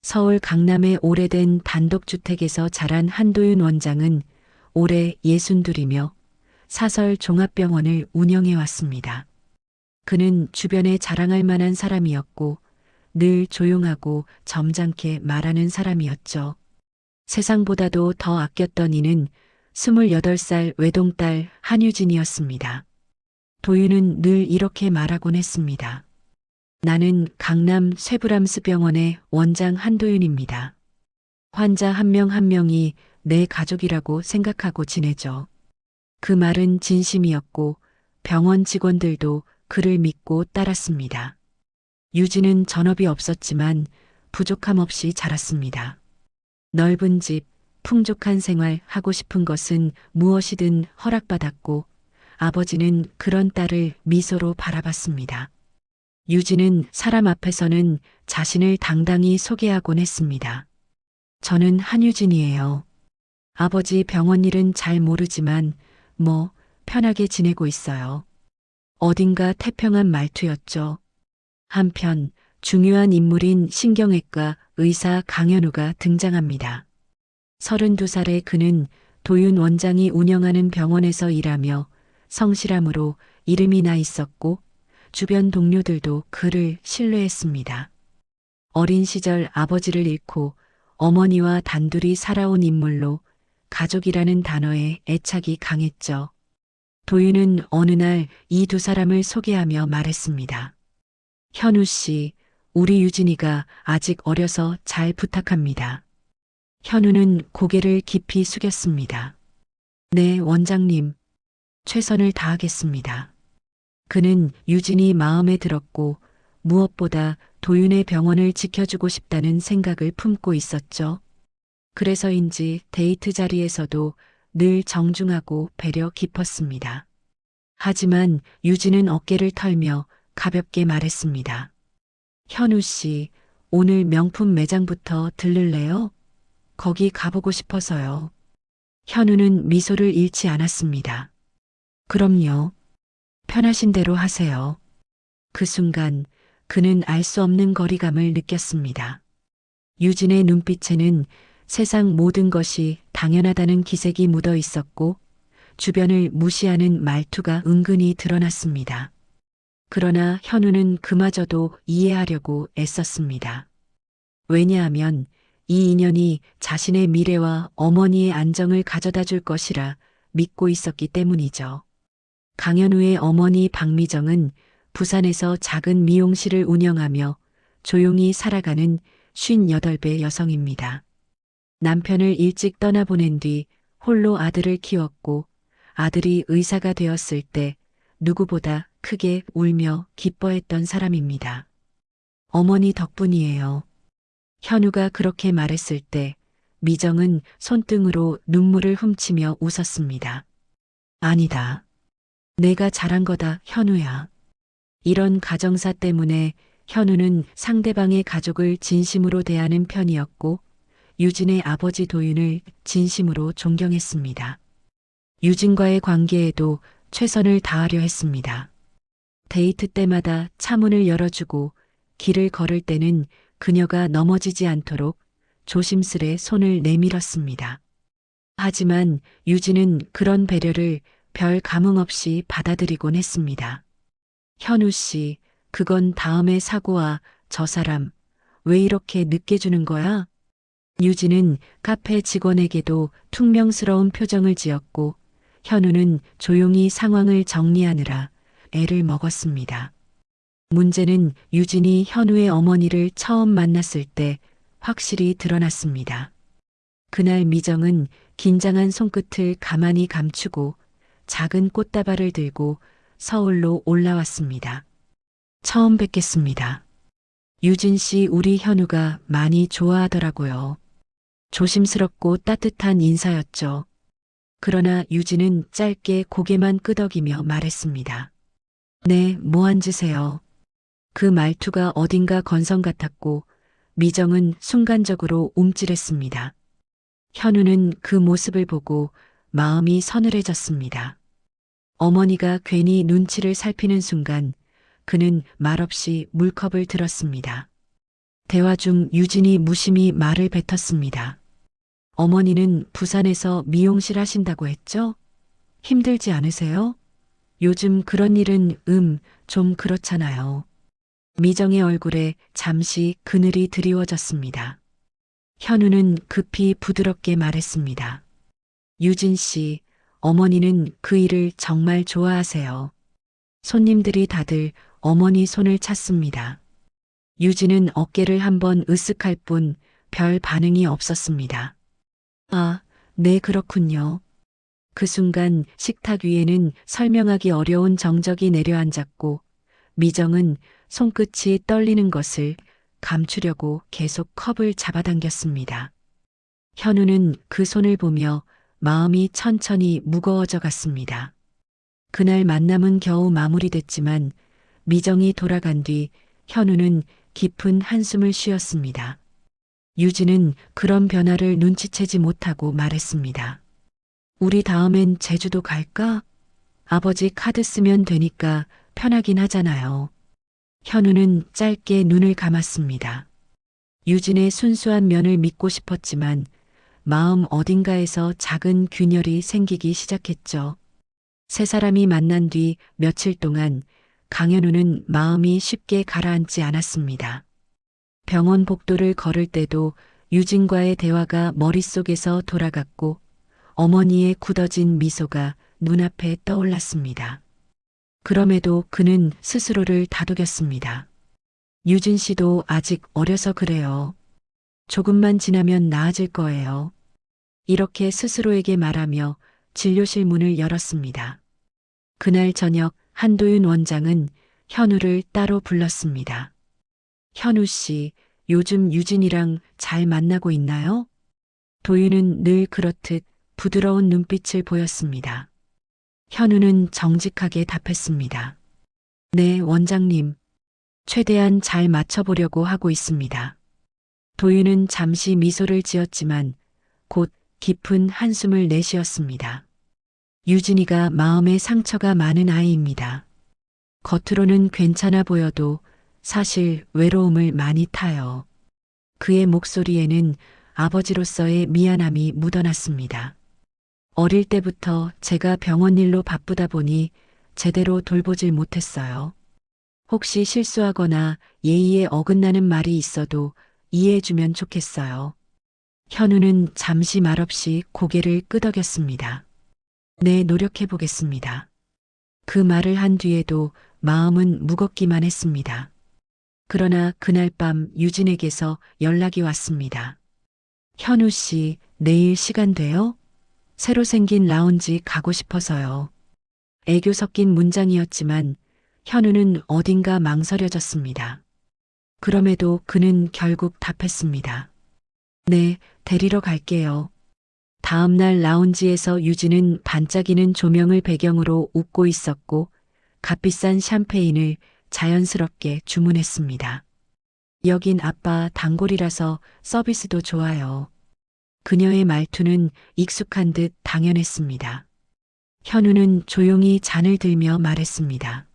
서울 강남의 오래된 단독주택에서 자란 한도윤 원장은 올해 62이며 사설 종합병원을 운영해 왔습니다. 그는 주변에 자랑할 만한 사람이었고 늘 조용하고 점잖게 말하는 사람이었죠. 세상보다도 더 아꼈던 이는 28살 외동딸 한유진이었습니다. 도윤은 늘 이렇게 말하곤 했습니다. 나는 강남 쇠브람스 병원의 원장 한도윤입니다. 환자 한 명 한 명이 내 가족이라고 생각하고 지내죠. 그 말은 진심이었고 병원 직원들도 그를 믿고 따랐습니다. 유진은 전업이 없었지만 부족함 없이 자랐습니다. 넓은 집, 풍족한 생활, 하고 싶은 것은 무엇이든 허락받았고 아버지는 그런 딸을 미소로 바라봤습니다. 유진은 사람 앞에서는 자신을 당당히 소개하곤 했습니다. 저는 한유진이에요. 아버지 병원 일은 잘 모르지만 뭐 편하게 지내고 있어요. 어딘가 태평한 말투였죠. 한편 중요한 인물인 신경외과 의사 강현우가 등장합니다. 32살의 그는 도윤 원장이 운영하는 병원에서 일하며 성실함으로 이름이 나 있었고 주변 동료들도 그를 신뢰했습니다. 어린 시절 아버지를 잃고 어머니와 단둘이 살아온 인물로 가족이라는 단어에 애착이 강했죠. 도윤은 어느 날 이 두 사람을 소개하며 말했습니다. 현우 씨, 우리 유진이가 아직 어려서 잘 부탁합니다. 현우는 고개를 깊이 숙였습니다. 네, 원장님. 최선을 다하겠습니다. 그는 유진이 마음에 들었고 무엇보다 도윤의 병원을 지켜주고 싶다는 생각을 품고 있었죠. 그래서인지 데이트 자리에서도 늘 정중하고 배려 깊었습니다. 하지만 유진은 어깨를 털며 가볍게 말했습니다. 현우 씨, 오늘 명품 매장부터 들를래요? 거기 가보고 싶어서요. 현우는 미소를 잃지 않았습니다. 그럼요. 편하신 대로 하세요. 그 순간 그는 알 수 없는 거리감을 느꼈습니다. 유진의 눈빛에는 세상 모든 것이 당연하다는 기색이 묻어 있었고 주변을 무시하는 말투가 은근히 드러났습니다. 그러나 현우는 그마저도 이해하려고 애썼습니다. 왜냐하면 이 인연이 자신의 미래와 어머니의 안정을 가져다 줄 것이라 믿고 있었기 때문이죠. 강현우의 어머니 박미정은 부산에서 작은 미용실을 운영하며 조용히 살아가는 58배 여성입니다. 남편을 일찍 떠나보낸 뒤 홀로 아들을 키웠고 아들이 의사가 되었을 때 누구보다 크게 울며 기뻐했던 사람입니다. 어머니 덕분이에요. 현우가 그렇게 말했을 때 미정은 손등으로 눈물을 훔치며 웃었습니다. 아니다. 내가 잘한 거다, 현우야. 이런 가정사 때문에 현우는 상대방의 가족을 진심으로 대하는 편이었고 유진의 아버지 도윤을 진심으로 존경했습니다. 유진과의 관계에도 최선을 다하려 했습니다. 데이트 때마다 차문을 열어주고 길을 걸을 때는 그녀가 넘어지지 않도록 조심스레 손을 내밀었습니다. 하지만 유진은 그런 배려를 별 감흥 없이 받아들이곤 했습니다. 현우 씨, 그건 다음에 사고와 저 사람, 왜 이렇게 늦게 주는 거야? 유진은 카페 직원에게도 퉁명스러운 표정을 지었고 현우는 조용히 상황을 정리하느라 애를 먹었습니다. 문제는 유진이 현우의 어머니를 처음 만났을 때 확실히 드러났습니다. 그날 미정은 긴장한 손끝을 가만히 감추고 작은 꽃다발을 들고 서울로 올라왔습니다. 처음 뵙겠습니다. 유진 씨, 우리 현우가 많이 좋아하더라고요. 조심스럽고 따뜻한 인사였죠. 그러나 유진은 짧게 고개만 끄덕이며 말했습니다. 네, 뭐 앉으세요. 그 말투가 어딘가 건성 같았고 미정은 순간적으로 움찔했습니다. 현우는 그 모습을 보고 마음이 서늘해졌습니다. 어머니가 괜히 눈치를 살피는 순간 그는 말없이 물컵을 들었습니다. 대화 중 유진이 무심히 말을 뱉었습니다. 어머니는 부산에서 미용실 하신다고 했죠? 힘들지 않으세요? 요즘 그런 일은 좀 그렇잖아요. 미정의 얼굴에 잠시 그늘이 드리워졌습니다. 현우는 급히 부드럽게 말했습니다. 유진 씨, 어머니는 그 일을 정말 좋아하세요. 손님들이 다들 어머니 손을 찾습니다. 유진은 어깨를 한번 으쓱할 뿐 별 반응이 없었습니다. 아, 네, 그렇군요. 그 순간 식탁 위에는 설명하기 어려운 정적이 내려앉았고 미정은 손끝이 떨리는 것을 감추려고 계속 컵을 잡아당겼습니다. 현우는 그 손을 보며 마음이 천천히 무거워져 갔습니다. 그날 만남은 겨우 마무리됐지만 미정이 돌아간 뒤 현우는 깊은 한숨을 쉬었습니다. 유진은 그런 변화를 눈치채지 못하고 말했습니다. 우리 다음엔 제주도 갈까? 아버지 카드 쓰면 되니까 편하긴 하잖아요. 현우는 짧게 눈을 감았습니다. 유진의 순수한 면을 믿고 싶었지만 마음 어딘가에서 작은 균열이 생기기 시작했죠. 세 사람이 만난 뒤 며칠 동안 강현우는 마음이 쉽게 가라앉지 않았습니다. 병원 복도를 걸을 때도 유진과의 대화가 머릿속에서 돌아갔고 어머니의 굳어진 미소가 눈앞에 떠올랐습니다. 그럼에도 그는 스스로를 다독였습니다. 유진 씨도 아직 어려서 그래요. 조금만 지나면 나아질 거예요. 이렇게 스스로에게 말하며 진료실 문을 열었습니다. 그날 저녁 한도윤 원장은 현우를 따로 불렀습니다. 현우 씨, 요즘 유진이랑 잘 만나고 있나요? 도윤은 늘 그렇듯 부드러운 눈빛을 보였습니다. 현우는 정직하게 답했습니다. 네, 원장님. 최대한 잘 맞춰보려고 하고 있습니다. 도윤은 잠시 미소를 지었지만 곧 깊은 한숨을 내쉬었습니다. 유진이가 마음에 상처가 많은 아이입니다. 겉으로는 괜찮아 보여도 사실 외로움을 많이 타요. 그의 목소리에는 아버지로서의 미안함이 묻어났습니다. 어릴 때부터 제가 병원 일로 바쁘다 보니 제대로 돌보질 못했어요. 혹시 실수하거나 예의에 어긋나는 말이 있어도 이해해주면 좋겠어요. 현우는 잠시 말없이 고개를 끄덕였습니다. 네, 노력해보겠습니다. 그 말을 한 뒤에도 마음은 무겁기만 했습니다. 그러나 그날 밤 유진에게서 연락이 왔습니다. 현우 씨, 내일 시간 돼요? 새로 생긴 라운지 가고 싶어서요. 애교 섞인 문장이었지만 현우는 어딘가 망설여졌습니다. 그럼에도 그는 결국 답했습니다. 네, 데리러 갈게요. 다음 날 라운지에서 유진은 반짝이는 조명을 배경으로 웃고 있었고 값비싼 샴페인을 자연스럽게 주문했습니다. 여긴 아빠 단골이라서 서비스도 좋아요. 그녀의 말투는 익숙한 듯 당연했습니다. 현우는 조용히 잔을 들며 말했습니다.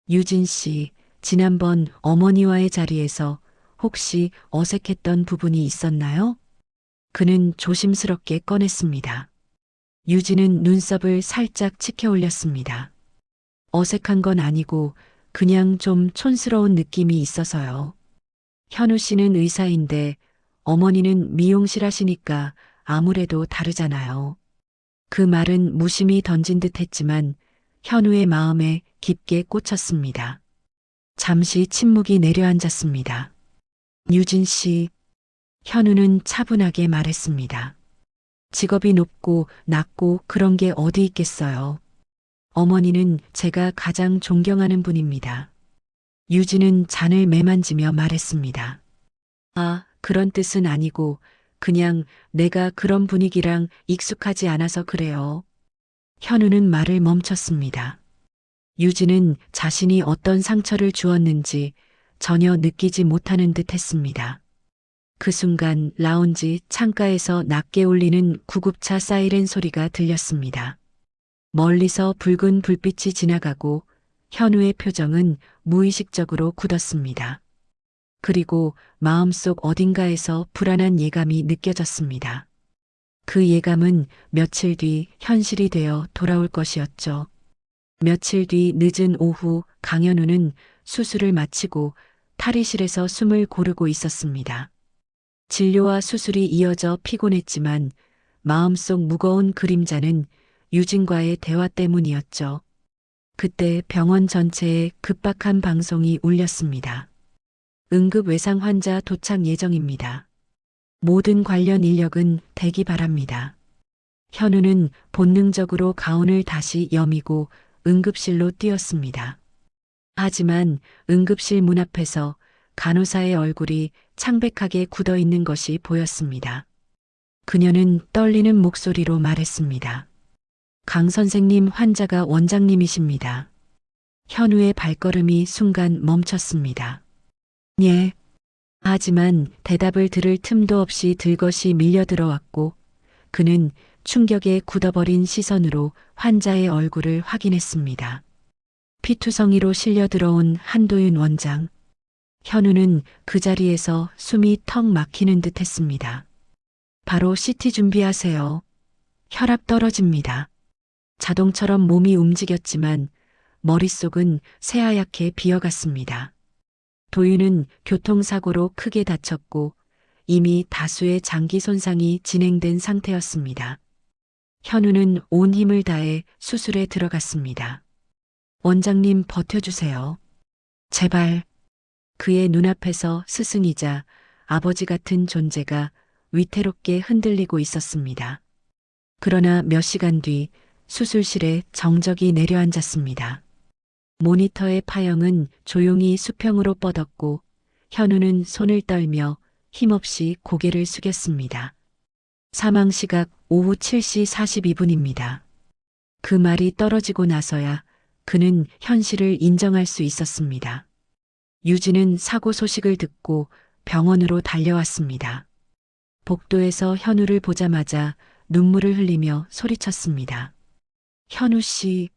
유진 씨, 지난번 어머니와의 자리에서 혹시 어색했던 부분이 있었나요? 그는 조심스럽게 꺼냈습니다. 유진은 눈썹을 살짝 치켜 올렸습니다. 어색한 건 아니고 그냥 좀 촌스러운 느낌이 있어서요. 현우 씨는 의사인데 어머니는 미용실 하시니까 아무래도 다르잖아요. 그 말은 무심히 던진 듯 했지만 현우의 마음에 깊게 꽂혔습니다. 잠시 침묵이 내려앉았습니다. 유진 씨, 현우는 차분하게 말했습니다. 직업이 높고 낮고 그런 게 어디 있겠어요. 어머니는 제가 가장 존경하는 분입니다. 유진은 잔을 매만지며 말했습니다. 아, 그런 뜻은 아니고 그냥 내가 그런 분위기랑 익숙하지 않아서 그래요. 현우는 말을 멈췄습니다. 유진은 자신이 어떤 상처를 주었는지 전혀 느끼지 못하는 듯 했습니다. 그 순간 라운지 창가에서 낮게 울리는 구급차 사이렌 소리가 들렸습니다. 멀리서 붉은 불빛이 지나가고 현우의 표정은 무의식적으로 굳었습니다. 그리고 마음속 어딘가에서 불안한 예감이 느껴졌습니다. 그 예감은 며칠 뒤 현실이 되어 돌아올 것이었죠. 며칠 뒤 늦은 오후 강현우는 수술을 마치고 탈의실에서 숨을 고르고 있었습니다. 진료와 수술이 이어져 피곤했지만 마음속 무거운 그림자는 유진과의 대화 때문이었죠. 그때 병원 전체에 급박한 방송이 울렸습니다. 응급 외상 환자 도착 예정입니다. 모든 관련 인력은 대기 바랍니다. 현우는 본능적으로 가운을 다시 여미고 응급실로 뛰었습니다. 하지만 응급실 문 앞에서 간호사의 얼굴이 창백하게 굳어 있는 것이 보였습니다. 그녀는 떨리는 목소리로 말했습니다. 강 선생님, 환자가 원장님이십니다. 현우의 발걸음이 순간 멈췄습니다. 예. 하지만 대답을 들을 틈도 없이 들것이 밀려 들어왔고 그는 충격에 굳어버린 시선으로 환자의 얼굴을 확인했습니다. 피투성이로 실려 들어온 한도윤 원장. 현우는 그 자리에서 숨이 턱 막히는 듯 했습니다. 바로 CT 준비하세요. 혈압 떨어집니다. 자동처럼 몸이 움직였지만 머릿속은 새하얗게 비어갔습니다. 도윤은 교통사고로 크게 다쳤고 이미 다수의 장기 손상이 진행된 상태였습니다. 현우는 온 힘을 다해 수술에 들어갔습니다. 원장님 버텨주세요. 제발. 그의 눈앞에서 스승이자 아버지 같은 존재가 위태롭게 흔들리고 있었습니다. 그러나 몇 시간 뒤 수술실에 정적이 내려앉았습니다. 모니터의 파형은 조용히 수평으로 뻗었고 현우는 손을 떨며 힘없이 고개를 숙였습니다. 사망 시각 오후 7시 42분입니다. 그 말이 떨어지고 나서야 그는 현실을 인정할 수 있었습니다. 유진은 사고 소식을 듣고 병원으로 달려왔습니다. 복도에서 현우를 보자마자 눈물을 흘리며 소리쳤습니다. 현우 씨,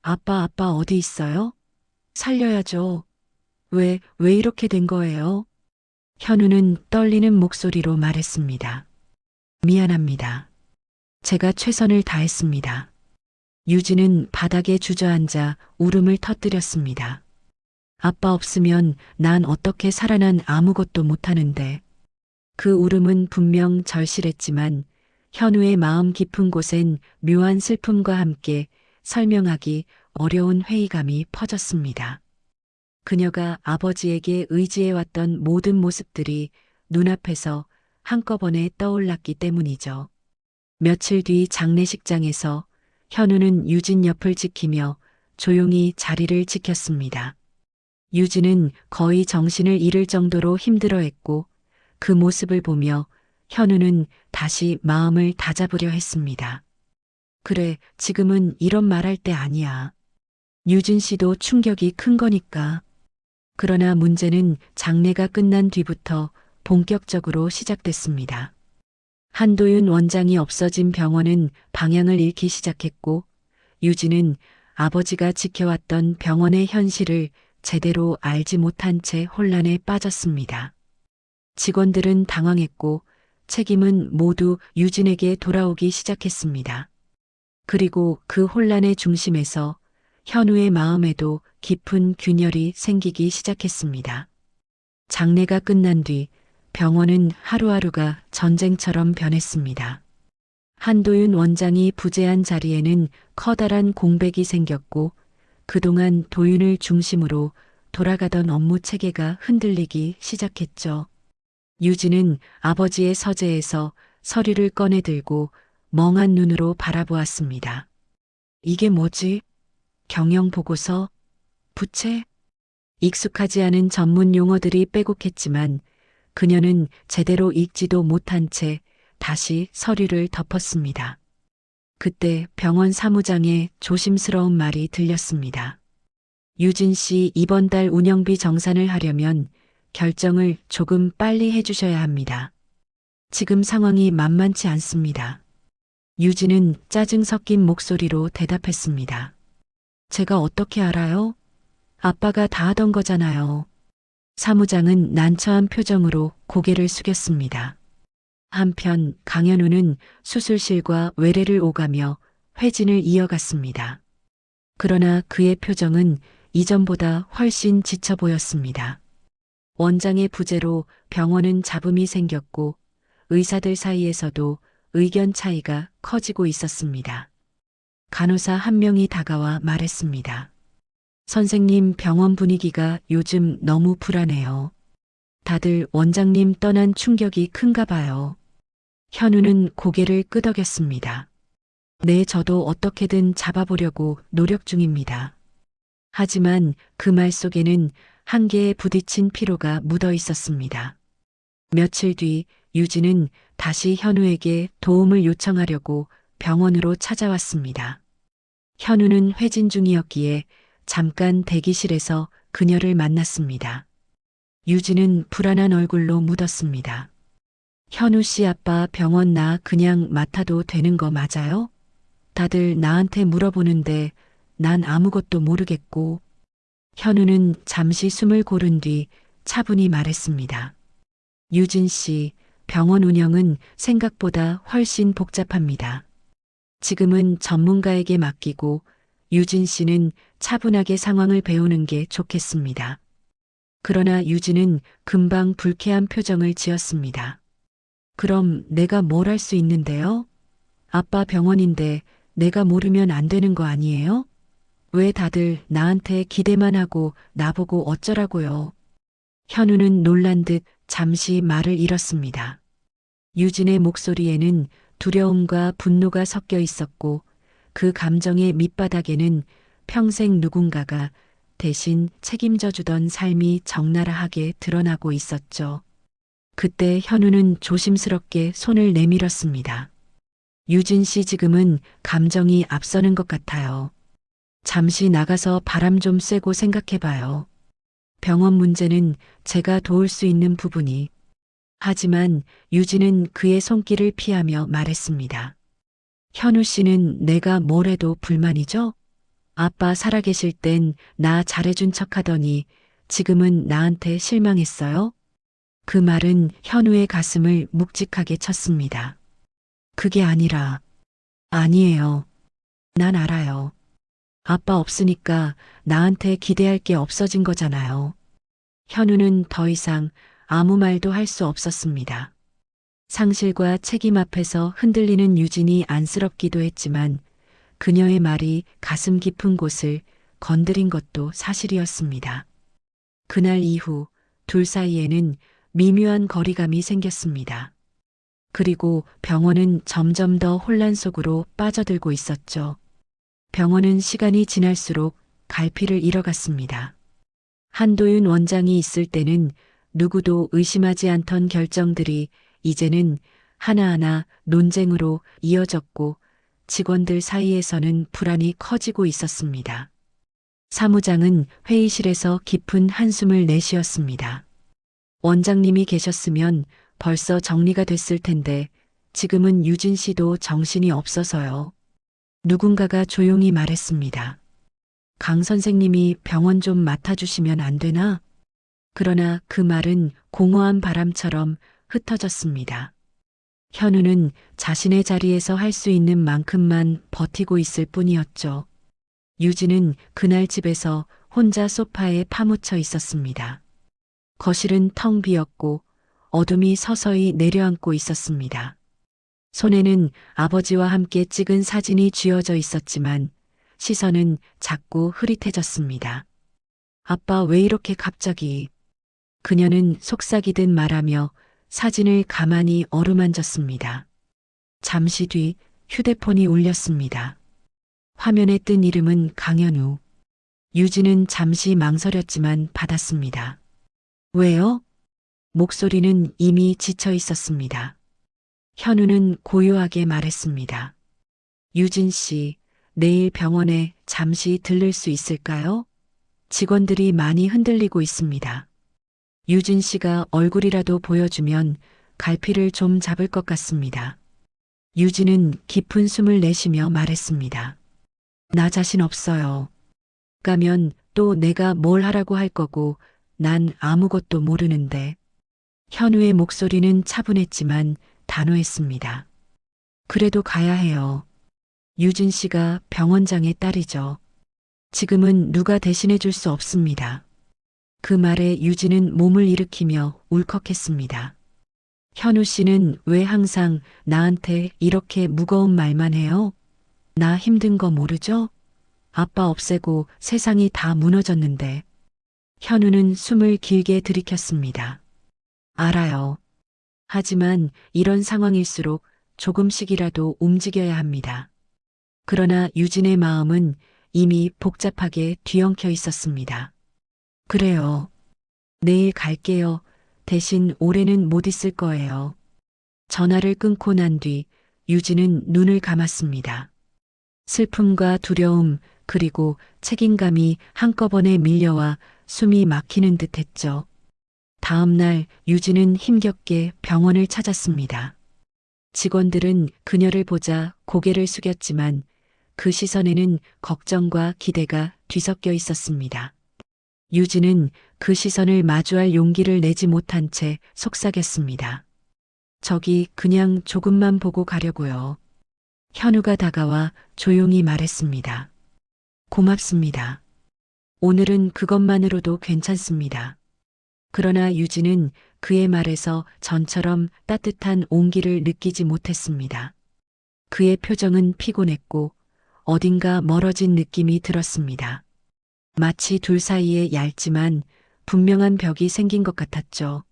아빠 어디 있어요? 살려야죠. 왜 이렇게 된 거예요? 현우는 떨리는 목소리로 말했습니다. 미안합니다. 제가 최선을 다했습니다. 유진은 바닥에 주저앉아 울음을 터뜨렸습니다. 아빠 없으면 난 어떻게 살아난 아무것도 못하는데. 그 울음은 분명 절실했지만 현우의 마음 깊은 곳엔 묘한 슬픔과 함께 설명하기 어려운 회의감이 퍼졌습니다. 그녀가 아버지에게 의지해왔던 모든 모습들이 눈앞에서 한꺼번에 떠올랐기 때문이죠. 며칠 뒤 장례식장에서 현우는 유진 옆을 지키며 조용히 자리를 지켰습니다. 유진은 거의 정신을 잃을 정도로 힘들어했고 그 모습을 보며 현우는 다시 마음을 다잡으려 했습니다. 그래, 지금은 이런 말할 때 아니야. 유진 씨도 충격이 큰 거니까. 그러나 문제는 장례가 끝난 뒤부터 본격적으로 시작됐습니다. 한도윤 원장이 없어진 병원은 방향을 잃기 시작했고 유진은 아버지가 지켜왔던 병원의 현실을 제대로 알지 못한 채 혼란에 빠졌습니다. 직원들은 당황했고 책임은 모두 유진에게 돌아오기 시작했습니다. 그리고 그 혼란의 중심에서 현우의 마음에도 깊은 균열이 생기기 시작했습니다. 장례가 끝난 뒤 병원은 하루하루가 전쟁처럼 변했습니다. 한도윤 원장이 부재한 자리에는 커다란 공백이 생겼고 그동안 도윤을 중심으로 돌아가던 업무 체계가 흔들리기 시작했죠. 유진은 아버지의 서재에서 서류를 꺼내 들고 멍한 눈으로 바라보았습니다. 이게 뭐지? 경영 보고서? 부채? 익숙하지 않은 전문 용어들이 빼곡했지만 그녀는 제대로 읽지도 못한 채 다시 서류를 덮었습니다. 그때 병원 사무장의 조심스러운 말이 들렸습니다. 유진 씨 이번 달 운영비 정산을 하려면 결정을 조금 빨리 해주셔야 합니다. 지금 상황이 만만치 않습니다. 유진은 짜증 섞인 목소리로 대답했습니다. 제가 어떻게 알아요? 아빠가 다 하던 거잖아요. 사무장은 난처한 표정으로 고개를 숙였습니다. 한편 강현우는 수술실과 외래를 오가며 회진을 이어갔습니다. 그러나 그의 표정은 이전보다 훨씬 지쳐 보였습니다. 원장의 부재로 병원은 잡음이 생겼고 의사들 사이에서도 의견 차이가 커지고 있었습니다. 간호사 한 명이 다가와 말했습니다. 선생님, 병원 분위기가 요즘 너무 불안해요. 다들 원장님 떠난 충격이 큰가 봐요. 현우는 고개를 끄덕였습니다. 네, 저도 어떻게든 잡아보려고 노력 중입니다. 하지만 그 말 속에는 한계에 부딪힌 피로가 묻어 있었습니다. 며칠 뒤 유진은 다시 현우에게 도움을 요청하려고 병원으로 찾아왔습니다. 현우는 회진 중이었기에 잠깐 대기실에서 그녀를 만났습니다. 유진은 불안한 얼굴로 묻었습니다. 현우 씨, 아빠 병원 나 그냥 맡아도 되는 거 맞아요? 다들 나한테 물어보는데 난 아무것도 모르겠고. 현우는 잠시 숨을 고른 뒤 차분히 말했습니다. 유진 씨, 병원 운영은 생각보다 훨씬 복잡합니다. 지금은 전문가에게 맡기고 유진 씨는 차분하게 상황을 배우는 게 좋겠습니다. 그러나 유진은 금방 불쾌한 표정을 지었습니다. 그럼 내가 뭘 할 수 있는데요? 아빠 병원인데 내가 모르면 안 되는 거 아니에요? 왜 다들 나한테 기대만 하고 나보고 어쩌라고요? 현우는 놀란 듯 잠시 말을 잃었습니다. 유진의 목소리에는 두려움과 분노가 섞여 있었고 그 감정의 밑바닥에는 평생 누군가가 대신 책임져 주던 삶이 적나라하게 드러나고 있었죠. 그때 현우는 조심스럽게 손을 내밀었습니다. 유진 씨, 지금은 감정이 앞서는 것 같아요. 잠시 나가서 바람 좀 쐬고 생각해 봐요. 병원 문제는 제가 도울 수 있는 부분이. 하지만 유진은 그의 손길을 피하며 말했습니다. 현우 씨는 내가 뭘 해도 불만이죠? 아빠 살아계실 땐 나 잘해준 척 하더니 지금은 나한테 실망했어요? 그 말은 현우의 가슴을 묵직하게 쳤습니다. 그게 아니라, 아니에요. 난 알아요. 아빠 없으니까 나한테 기대할 게 없어진 거잖아요. 현우는 더 이상 아무 말도 할 수 없었습니다. 상실과 책임 앞에서 흔들리는 유진이 안쓰럽기도 했지만 그녀의 말이 가슴 깊은 곳을 건드린 것도 사실이었습니다. 그날 이후 둘 사이에는 미묘한 거리감이 생겼습니다. 그리고 병원은 점점 더 혼란 속으로 빠져들고 있었죠. 병원은 시간이 지날수록 갈피를 잃어갔습니다. 한도윤 원장이 있을 때는 누구도 의심하지 않던 결정들이 이제는 하나하나 논쟁으로 이어졌고 직원들 사이에서는 불안이 커지고 있었습니다. 사무장은 회의실에서 깊은 한숨을 내쉬었습니다. 원장님이 계셨으면 벌써 정리가 됐을 텐데 지금은 유진 씨도 정신이 없어서요. 누군가가 조용히 말했습니다. 강 선생님이 병원 좀 맡아주시면 안 되나? 그러나 그 말은 공허한 바람처럼 흩어졌습니다. 현우는 자신의 자리에서 할 수 있는 만큼만 버티고 있을 뿐이었죠. 유진은 그날 집에서 혼자 소파에 파묻혀 있었습니다. 거실은 텅 비었고 어둠이 서서히 내려앉고 있었습니다. 손에는 아버지와 함께 찍은 사진이 쥐어져 있었지만 시선은 자꾸 흐릿해졌습니다. 아빠, 왜 이렇게 갑자기? 그녀는 속삭이듯 말하며 사진을 가만히 어루만졌습니다. 잠시 뒤 휴대폰이 울렸습니다. 화면에 뜬 이름은 강현우. 유진은 잠시 망설였지만 받았습니다. 왜요? 목소리는 이미 지쳐 있었습니다. 현우는 고요하게 말했습니다. 유진 씨, 내일 병원에 잠시 들를 수 있을까요? 직원들이 많이 흔들리고 있습니다. 유진 씨가 얼굴이라도 보여주면 갈피를 좀 잡을 것 같습니다. 유진은 깊은 숨을 내쉬며 말했습니다. 나 자신 없어요. 가면 또 내가 뭘 하라고 할 거고 난 아무것도 모르는데. 현우의 목소리는 차분했지만 단호했습니다. 그래도 가야 해요. 유진 씨가 병원장의 딸이죠. 지금은 누가 대신해 줄 수 없습니다. 그 말에 유진은 몸을 일으키며 울컥했습니다. 현우 씨는 왜 항상 나한테 이렇게 무거운 말만 해요? 나 힘든 거 모르죠? 아빠 없애고 세상이 다 무너졌는데. 현우는 숨을 길게 들이켰습니다. 알아요. 하지만 이런 상황일수록 조금씩이라도 움직여야 합니다. 그러나 유진의 마음은 이미 복잡하게 뒤엉켜 있었습니다. 그래요. 내일 갈게요. 대신 올해는 못 있을 거예요. 전화를 끊고 난 뒤 유진은 눈을 감았습니다. 슬픔과 두려움 그리고 책임감이 한꺼번에 밀려와 숨이 막히는 듯 했죠. 다음 날 유진은 힘겹게 병원을 찾았습니다. 직원들은 그녀를 보자 고개를 숙였지만 그 시선에는 걱정과 기대가 뒤섞여 있었습니다. 유진은 그 시선을 마주할 용기를 내지 못한 채 속삭였습니다. 저기 그냥 조금만 보고 가려고요. 현우가 다가와 조용히 말했습니다. 고맙습니다. 오늘은 그것만으로도 괜찮습니다. 그러나 유진은 그의 말에서 전처럼 따뜻한 온기를 느끼지 못했습니다. 그의 표정은 피곤했고 어딘가 멀어진 느낌이 들었습니다. 마치 둘 사이에 얇지만 분명한 벽이 생긴 것 같았죠.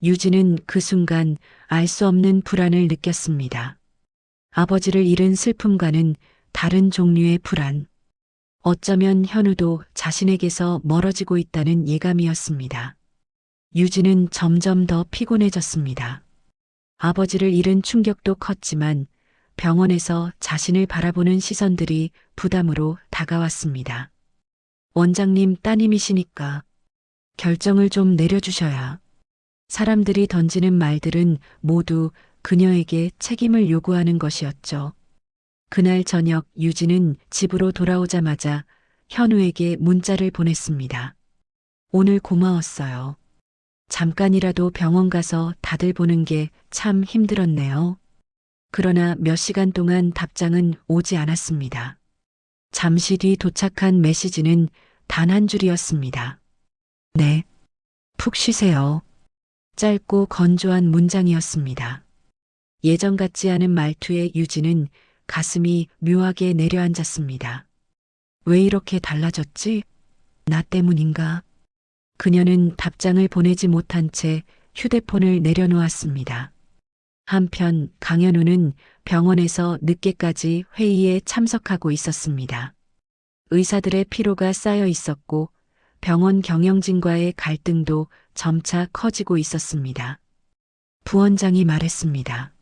유진은 그 순간 알 수 없는 불안을 느꼈습니다. 아버지를 잃은 슬픔과는 다른 종류의 불안. 어쩌면 현우도 자신에게서 멀어지고 있다는 예감이었습니다. 유진은 점점 더 피곤해졌습니다. 아버지를 잃은 충격도 컸지만 병원에서 자신을 바라보는 시선들이 부담으로 다가왔습니다. 원장님 따님이시니까 결정을 좀 내려주셔야. 사람들이 던지는 말들은 모두 그녀에게 책임을 요구하는 것이었죠. 그날 저녁 유진은 집으로 돌아오자마자 현우에게 문자를 보냈습니다. 오늘 고마웠어요. 잠깐이라도 병원 가서 다들 보는 게 참 힘들었네요. 그러나 몇 시간 동안 답장은 오지 않았습니다. 잠시 뒤 도착한 메시지는 단 한 줄이었습니다. 네. 푹 쉬세요. 짧고 건조한 문장이었습니다. 예전 같지 않은 말투에 유진은 가슴이 묘하게 내려앉았습니다. 왜 이렇게 달라졌지? 나 때문인가? 그녀는 답장을 보내지 못한 채 휴대폰을 내려놓았습니다. 한편 강현우는 병원에서 늦게까지 회의에 참석하고 있었습니다. 의사들의 피로가 쌓여 있었고 병원 경영진과의 갈등도 점차 커지고 있었습니다. 부원장이 말했습니다.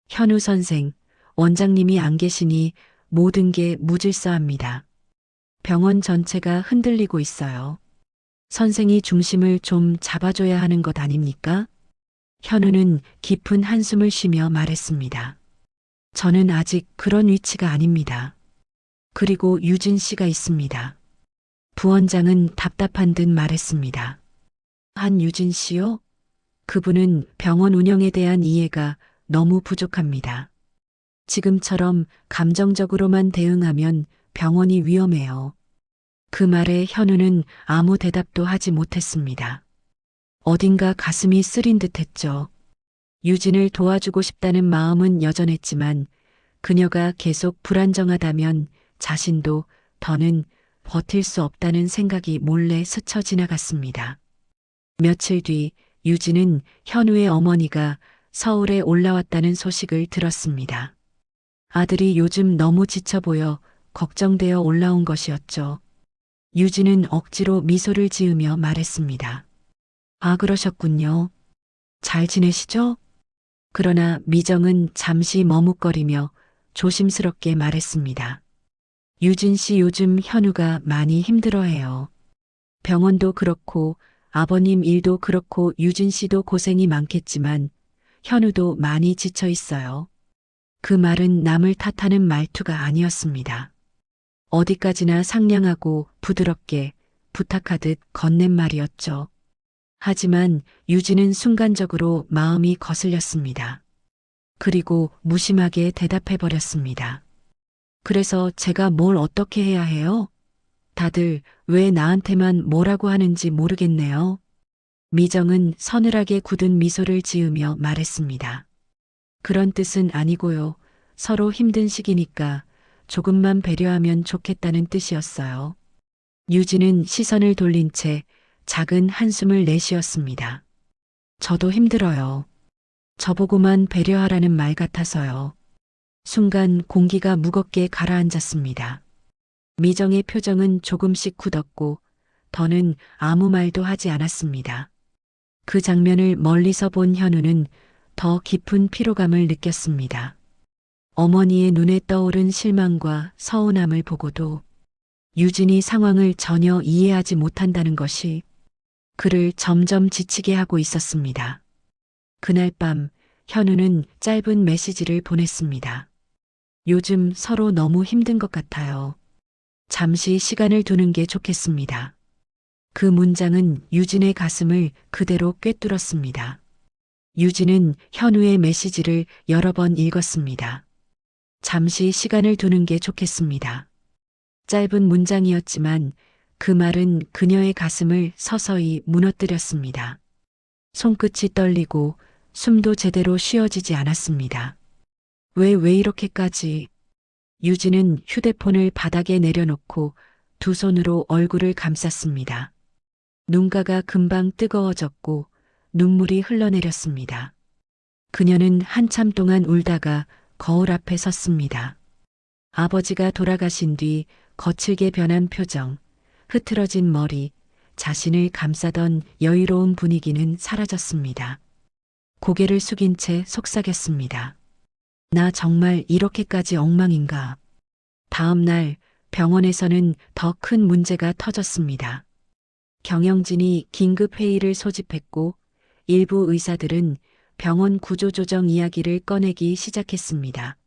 현우 선생, 원장님이 안 계시니 모든 게 무질서합니다. 병원 전체가 흔들리고 있어요. 선생이 중심을 좀 잡아줘야 하는 것 아닙니까? 현우는 깊은 한숨을 쉬며 말했습니다. 저는 아직 그런 위치가 아닙니다. 그리고 유진 씨가 있습니다. 부원장은 답답한 듯 말했습니다. 한유진 씨요? 그분은 병원 운영에 대한 이해가 너무 부족합니다. 지금처럼 감정적으로만 대응하면 병원이 위험해요. 그 말에 현우는 아무 대답도 하지 못했습니다. 어딘가 가슴이 쓰린 듯 했죠. 유진을 도와주고 싶다는 마음은 여전했지만 그녀가 계속 불안정하다면 자신도 더는 버틸 수 없다는 생각이 몰래 스쳐 지나갔습니다. 며칠 뒤 유진은 현우의 어머니가 서울에 올라왔다는 소식을 들었습니다. 아들이 요즘 너무 지쳐 보여 걱정되어 올라온 것이었죠. 유진은 억지로 미소를 지으며 말했습니다. 아, 그러셨군요. 잘 지내시죠? 그러나 미정은 잠시 머뭇거리며 조심스럽게 말했습니다. 유진 씨 요즘 현우가 많이 힘들어해요. 병원도 그렇고 아버님 일도 그렇고 유진 씨도 고생이 많겠지만 현우도 많이 지쳐 있어요. 그 말은 남을 탓하는 말투가 아니었습니다. 어디까지나 상냥하고 부드럽게 부탁하듯 건넨 말이었죠. 하지만 유진은 순간적으로 마음이 거슬렸습니다. 그리고 무심하게 대답해버렸습니다. 그래서 제가 뭘 어떻게 해야 해요? 다들 왜 나한테만 뭐라고 하는지 모르겠네요. 미정은 서늘하게 굳은 미소를 지으며 말했습니다. 그런 뜻은 아니고요. 서로 힘든 시기니까 조금만 배려하면 좋겠다는 뜻이었어요. 유진은 시선을 돌린 채 작은 한숨을 내쉬었습니다. 저도 힘들어요. 저보고만 배려하라는 말 같아서요. 순간 공기가 무겁게 가라앉았습니다. 미정의 표정은 조금씩 굳었고 더는 아무 말도 하지 않았습니다. 그 장면을 멀리서 본 현우는 더 깊은 피로감을 느꼈습니다. 어머니의 눈에 떠오른 실망과 서운함을 보고도 유진이 상황을 전혀 이해하지 못한다는 것이 그를 점점 지치게 하고 있었습니다. 그날 밤 현우는 짧은 메시지를 보냈습니다. 요즘 서로 너무 힘든 것 같아요. 잠시 시간을 두는 게 좋겠습니다. 그 문장은 유진의 가슴을 그대로 꿰뚫었습니다. 유진은 현우의 메시지를 여러 번 읽었습니다. 잠시 시간을 두는 게 좋겠습니다. 짧은 문장이었지만 그 말은 그녀의 가슴을 서서히 무너뜨렸습니다. 손끝이 떨리고 숨도 제대로 쉬어지지 않았습니다. 왜 이렇게까지? 유진은 휴대폰을 바닥에 내려놓고 두 손으로 얼굴을 감쌌습니다. 눈가가 금방 뜨거워졌고 눈물이 흘러내렸습니다. 그녀는 한참 동안 울다가 거울 앞에 섰습니다. 아버지가 돌아가신 뒤 거칠게 변한 표정, 흐트러진 머리, 자신을 감싸던 여유로운 분위기는 사라졌습니다. 고개를 숙인 채 속삭였습니다. 나 정말 이렇게까지 엉망인가? 다음 날 병원에서는 더 큰 문제가 터졌습니다. 경영진이 긴급 회의를 소집했고 일부 의사들은 병원 구조조정 이야기를 꺼내기 시작했습니다.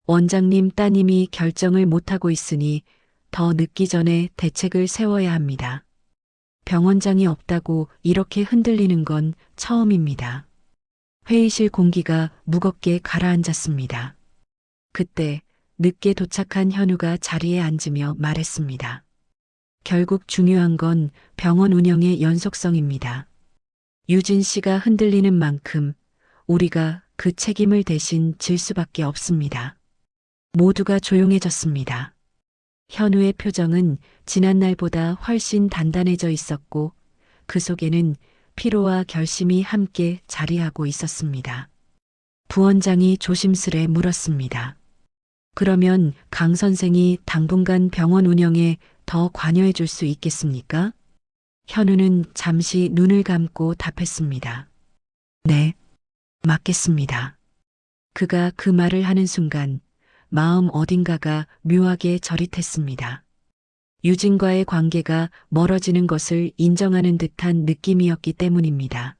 원장님 따님이 결정을 못하고 있으니 더 늦기 전에 대책을 세워야 합니다. 병원장이 없다고 이렇게 흔들리는 건 처음입니다. 회의실 공기가 무겁게 가라앉았습니다. 그때 늦게 도착한 현우가 자리에 앉으며 말했습니다. 결국 중요한 건 병원 운영의 연속성입니다. 유진 씨가 흔들리는 만큼 우리가 그 책임을 대신 질 수밖에 없습니다. 모두가 조용해졌습니다. 현우의 표정은 지난날보다 훨씬 단단해져 있었고 그 속에는 피로와 결심이 함께 자리하고 있었습니다. 부원장이 조심스레 물었습니다. 그러면 강 선생이 당분간 병원 운영에 더 관여해 줄 수 있겠습니까? 현우는 잠시 눈을 감고 답했습니다. 네, 맞겠습니다. 그가 그 말을 하는 순간 마음 어딘가가 묘하게 저릿했습니다. 유진과의 관계가 멀어지는 것을 인정하는 듯한 느낌이었기 때문입니다.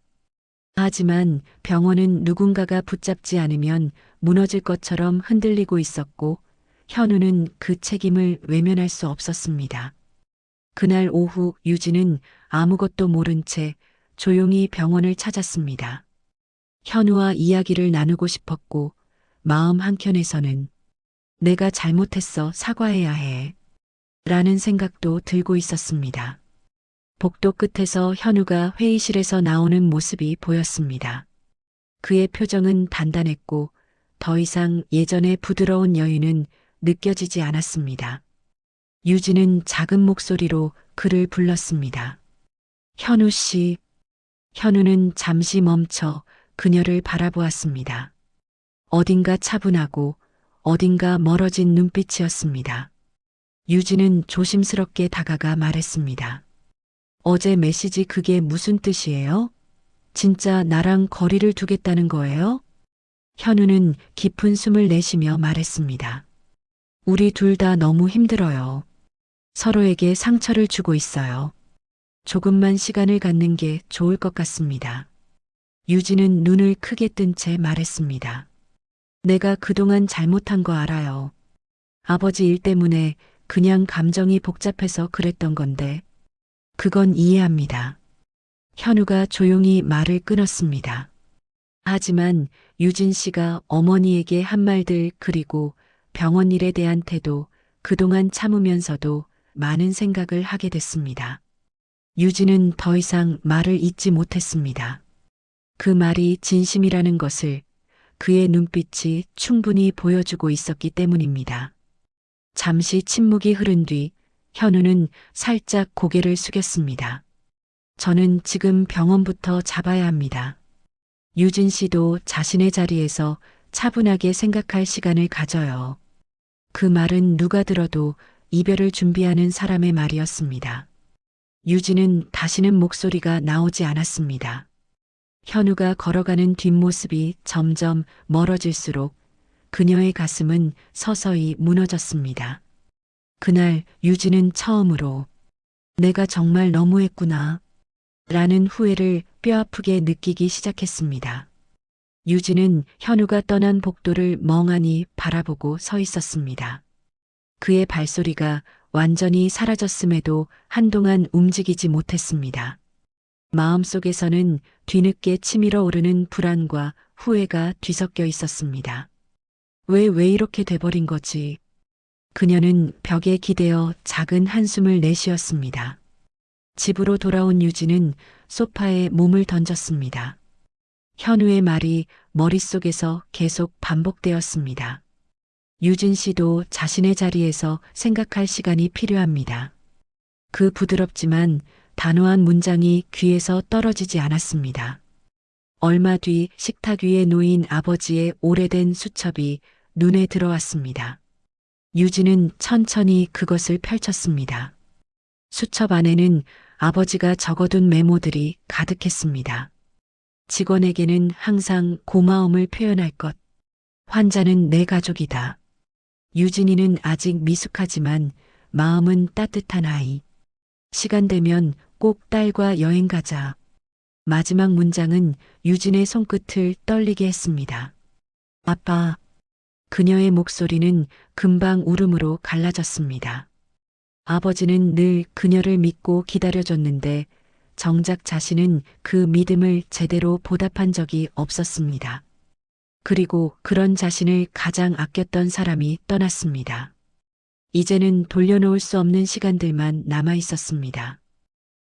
하지만 병원은 누군가가 붙잡지 않으면 무너질 것처럼 흔들리고 있었고 현우는 그 책임을 외면할 수 없었습니다. 그날 오후 유진은 아무것도 모른 채 조용히 병원을 찾았습니다. 현우와 이야기를 나누고 싶었고 마음 한켠에서는 내가 잘못했어 사과해야 해 라는 생각도 들고 있었습니다. 복도 끝에서 현우가 회의실에서 나오는 모습이 보였습니다. 그의 표정은 단단했고 더 이상 예전의 부드러운 여유는 느껴지지 않았습니다. 유진은 작은 목소리로 그를 불렀습니다. 현우 씨. 현우는 잠시 멈춰 그녀를 바라보았습니다. 어딘가 차분하고 어딘가 멀어진 눈빛이었습니다. 유진은 조심스럽게 다가가 말했습니다. 어제 메시지 그게 무슨 뜻이에요? 진짜 나랑 거리를 두겠다는 거예요? 현우는 깊은 숨을 내쉬며 말했습니다. 우리 둘 다 너무 힘들어요. 서로에게 상처를 주고 있어요. 조금만 시간을 갖는 게 좋을 것 같습니다. 유진은 눈을 크게 뜬 채 말했습니다. 내가 그동안 잘못한 거 알아요. 아버지 일 때문에 그냥 감정이 복잡해서 그랬던 건데 그건 이해합니다. 현우가 조용히 말을 끊었습니다. 하지만 유진 씨가 어머니에게 한 말들 그리고 병원 일에 대한 태도, 그동안 참으면서도 많은 생각을 하게 됐습니다. 유진은 더 이상 말을 잇지 못했습니다. 그 말이 진심이라는 것을 그의 눈빛이 충분히 보여주고 있었기 때문입니다. 잠시 침묵이 흐른 뒤 현우는 살짝 고개를 숙였습니다. 저는 지금 병원부터 잡아야 합니다. 유진 씨도 자신의 자리에서 차분하게 생각할 시간을 가져요. 그 말은 누가 들어도 이별을 준비하는 사람의 말이었습니다. 유진은 다시는 목소리가 나오지 않았습니다. 현우가 걸어가는 뒷모습이 점점 멀어질수록 그녀의 가슴은 서서히 무너졌습니다. 그날 유진은 처음으로 내가 정말 너무했구나 라는 후회를 뼈아프게 느끼기 시작했습니다. 유진은 현우가 떠난 복도를 멍하니 바라보고 서 있었습니다. 그의 발소리가 완전히 사라졌음에도 한동안 움직이지 못했습니다. 마음속에서는 뒤늦게 치밀어 오르는 불안과 후회가 뒤섞여 있었습니다. 왜 이렇게 돼버린 거지? 그녀는 벽에 기대어 작은 한숨을 내쉬었습니다. 집으로 돌아온 유진은 소파에 몸을 던졌습니다. 현우의 말이 머릿속에서 계속 반복되었습니다. 유진 씨도 자신의 자리에서 생각할 시간이 필요합니다. 그 부드럽지만 단호한 문장이 귀에서 떨어지지 않았습니다. 얼마 뒤 식탁 위에 놓인 아버지의 오래된 수첩이 눈에 들어왔습니다. 유진은 천천히 그것을 펼쳤습니다. 수첩 안에는 아버지가 적어둔 메모들이 가득했습니다. 직원에게는 항상 고마움을 표현할 것. 환자는 내 가족이다. 유진이는 아직 미숙하지만 마음은 따뜻한 아이. 시간 되면 꼭 딸과 여행 가자. 마지막 문장은 유진의 손끝을 떨리게 했습니다. 아빠. 그녀의 목소리는 금방 울음으로 갈라졌습니다. 아버지는 늘 그녀를 믿고 기다려줬는데 정작 자신은 그 믿음을 제대로 보답한 적이 없었습니다. 그리고 그런 자신을 가장 아꼈던 사람이 떠났습니다. 이제는 돌려놓을 수 없는 시간들만 남아 있었습니다.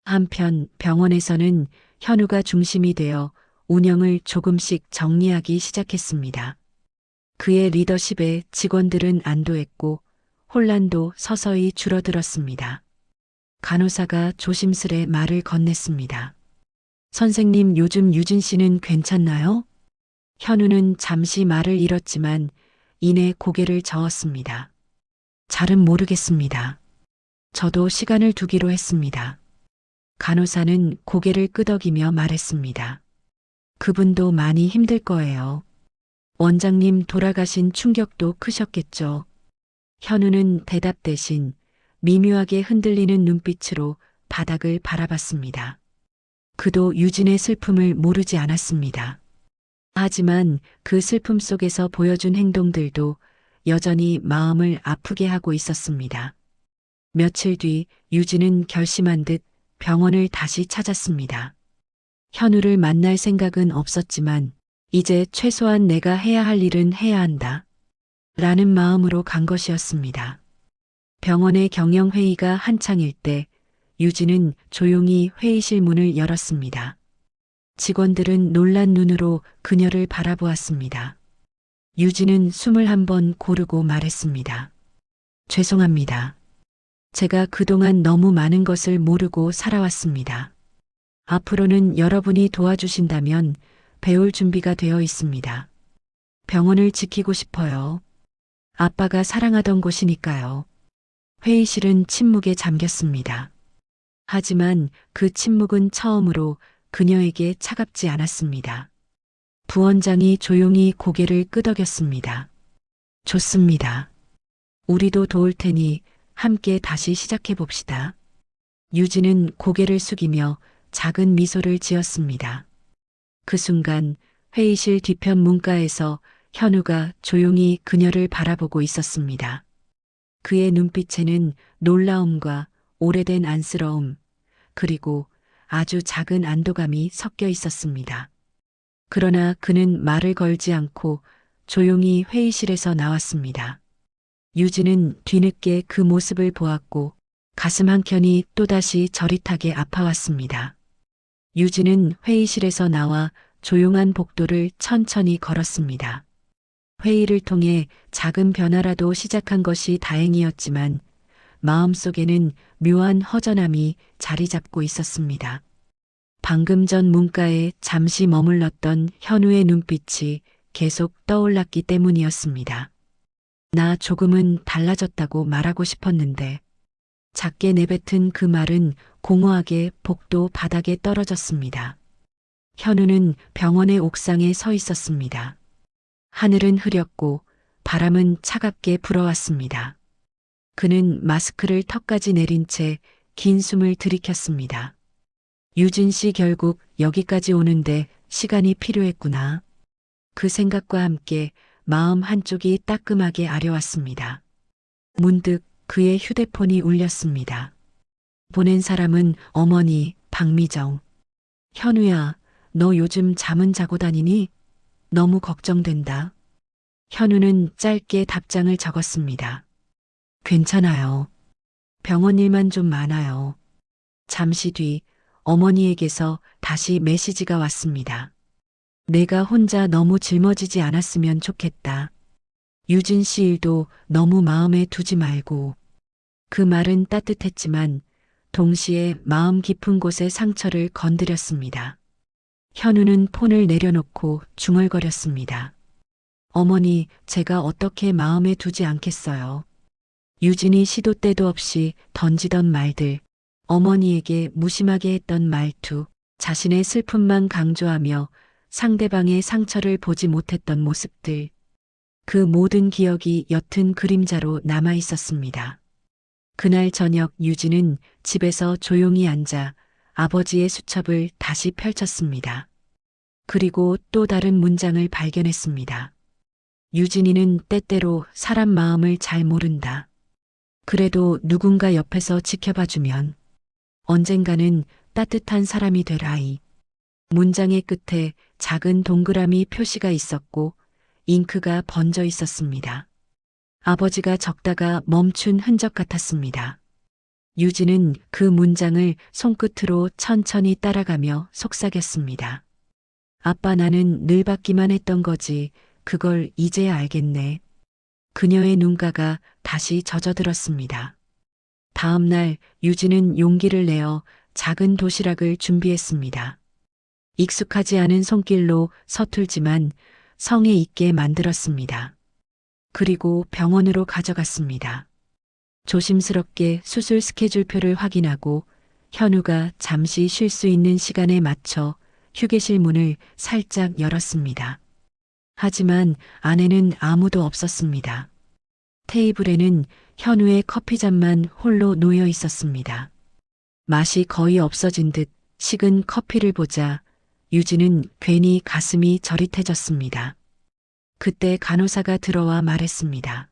한편 병원에서는 현우가 중심이 되어 운영을 조금씩 정리하기 시작했습니다. 그의 리더십에 직원들은 안도했고 혼란도 서서히 줄어들었습니다. 간호사가 조심스레 말을 건넸습니다. 선생님, 요즘 유진 씨는 괜찮나요? 현우는 잠시 말을 잃었지만 이내 고개를 저었습니다. 잘은 모르겠습니다. 저도 시간을 두기로 했습니다. 간호사는 고개를 끄덕이며 말했습니다. 그분도 많이 힘들 거예요. 원장님 돌아가신 충격도 크셨겠죠. 현우는 대답 대신 미묘하게 흔들리는 눈빛으로 바닥을 바라봤습니다. 그도 유진의 슬픔을 모르지 않았습니다. 하지만 그 슬픔 속에서 보여준 행동들도 여전히 마음을 아프게 하고 있었습니다. 며칠 뒤 유진은 결심한 듯 병원을 다시 찾았습니다. 현우를 만날 생각은 없었지만 이제 최소한 내가 해야 할 일은 해야 한다. 라는 마음으로 간 것이었습니다. 병원의 경영회의가 한창일 때 유진은 조용히 회의실 문을 열었습니다. 직원들은 놀란 눈으로 그녀를 바라보았습니다. 유진은 숨을 한번 고르고 말했습니다. 죄송합니다. 제가 그동안 너무 많은 것을 모르고 살아왔습니다. 앞으로는 여러분이 도와주신다면 배울 준비가 되어 있습니다. 병원을 지키고 싶어요. 아빠가 사랑하던 곳이니까요. 회의실은 침묵에 잠겼습니다. 하지만 그 침묵은 처음으로 그녀에게 차갑지 않았습니다. 부원장이 조용히 고개를 끄덕였습니다. 좋습니다. 우리도 도울 테니 함께 다시 시작해 봅시다. 유진은 고개를 숙이며 작은 미소를 지었습니다. 그 순간 회의실 뒤편 문가에서 현우가 조용히 그녀를 바라보고 있었습니다. 그의 눈빛에는 놀라움과 오래된 안쓰러움, 그리고 아주 작은 안도감이 섞여 있었습니다. 그러나 그는 말을 걸지 않고 조용히 회의실에서 나왔습니다. 유진은 뒤늦게 그 모습을 보았고 가슴 한켠이 또다시 저릿하게 아파왔습니다. 유진은 회의실에서 나와 조용한 복도를 천천히 걸었습니다. 회의를 통해 작은 변화라도 시작한 것이 다행이었지만 마음속에는 묘한 허전함이 자리 잡고 있었습니다. 방금 전 문가에 잠시 머물렀던 현우의 눈빛이 계속 떠올랐기 때문이었습니다. 나 조금은 달라졌다고 말하고 싶었는데 작게 내뱉은 그 말은 공허하게 복도 바닥에 떨어졌습니다. 현우는 병원의 옥상에 서 있었습니다. 하늘은 흐렸고 바람은 차갑게 불어왔습니다. 그는 마스크를 턱까지 내린 채 긴 숨을 들이켰습니다. 유진 씨 결국 여기까지 오는데 시간이 필요했구나. 그 생각과 함께 마음 한쪽이 따끔하게 아려왔습니다. 문득 그의 휴대폰이 울렸습니다. 보낸 사람은 어머니 박미정. 현우야, 너 요즘 잠은 자고 다니니? 너무 걱정된다. 현우는 짧게 답장을 적었습니다. 괜찮아요. 병원 일만 좀 많아요. 잠시 뒤 어머니에게서 다시 메시지가 왔습니다. 내가 혼자 너무 짊어지지 않았으면 좋겠다. 유진 씨 일도 너무 마음에 두지 말고. 그 말은 따뜻했지만 동시에 마음 깊은 곳의 상처를 건드렸습니다. 현우는 폰을 내려놓고 중얼거렸습니다. 어머니, 제가 어떻게 마음에 두지 않겠어요. 유진이 시도 때도 없이 던지던 말들, 어머니에게 무심하게 했던 말투, 자신의 슬픔만 강조하며 상대방의 상처를 보지 못했던 모습들, 그 모든 기억이 옅은 그림자로 남아 있었습니다. 그날 저녁 유진은 집에서 조용히 앉아 아버지의 수첩을 다시 펼쳤습니다. 그리고 또 다른 문장을 발견했습니다. 유진이는 때때로 사람 마음을 잘 모른다. 그래도 누군가 옆에서 지켜봐주면 언젠가는 따뜻한 사람이 될 아이. 문장의 끝에 작은 동그라미 표시가 있었고 잉크가 번져 있었습니다. 아버지가 적다가 멈춘 흔적 같았습니다. 유진은 그 문장을 손끝으로 천천히 따라가며 속삭였습니다. 아빠, 나는 늘 받기만 했던 거지. 그걸 이제야 알겠네. 그녀의 눈가가 다시 젖어들었습니다. 다음 날 유진은 용기를 내어 작은 도시락을 준비했습니다. 익숙하지 않은 손길로 서툴지만 성의 있게 만들었습니다. 그리고 병원으로 가져갔습니다. 조심스럽게 수술 스케줄표를 확인하고 현우가 잠시 쉴 수 있는 시간에 맞춰 휴게실 문을 살짝 열었습니다. 하지만 안에는 아무도 없었습니다. 테이블에는 현우의 커피잔만 홀로 놓여 있었습니다. 맛이 거의 없어진 듯 식은 커피를 보자 유진은 괜히 가슴이 저릿해졌습니다. 그때 간호사가 들어와 말했습니다.